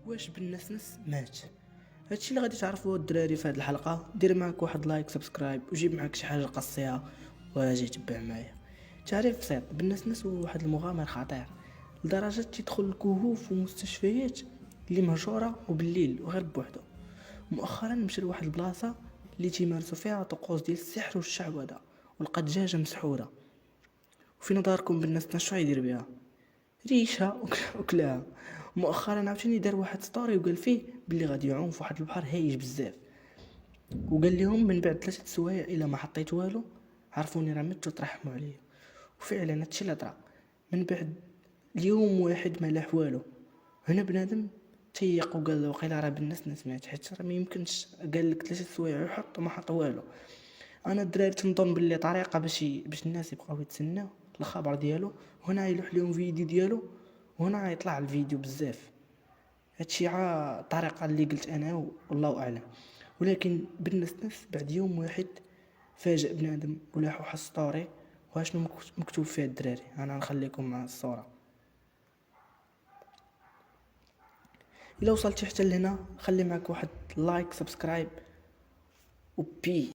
واش بالنسنس مات؟ هادشي اللي غادي تعرفوه الدراري في هاد الحلقه. دير معاك واحد لايك سبسكرايب وجيب معاك شي حاجه قصيه واجي تبع معايا. تعريف بسيط: بالنسنس هو واحد المغامر خطير لدرجه تدخل الكهوف ومستشفيات اللي مهجوره وبالليل وغير بوحدو. مؤخرا مشى لواحد البلاصه اللي تيمارسوا فيها طقوس ديال السحر والشعوذه، ولقى دجاجه مسحوره. وفي نظركم بالنسنس شنو يدير بها؟ ريشها وكلاها. مؤخرا عاوتاني دار واحد ستوري وقال فيه باللي غادي يعوم في واحد البحر هايج بزاف، وقال لهم من بعد 3 سوايع الا ما حطيت والو عرفوني راه مت وترحموا عليا. وفعلا هادشي اللي طرا. من بعد اليوم واحد ما لاح والو، هنا بنادم تيق وقال له وقيلا راه بالناس مات، حيت راه ما يمكنش. قال لك 3 سوايع يحط وما حط والو. انا الدراري تنظن باللي طريقه باش الناس يبقاو يتسناو الخبر ديالو. هنا يلوح لهم فيديو ديالو، وهنا يطلع الفيديو بزاف. هادشي طريقه اللي قلت انا والله اعلم. ولكن بالنسنس بعد يوم واحد فاجأ بنادم ولاح واحد ستوري. واشنو مكتوب فيها الدراري؟ انا نخليكم مع الصوره. الا وصلتي حتى لهنا خلي معك واحد لايك سبسكرايب وبي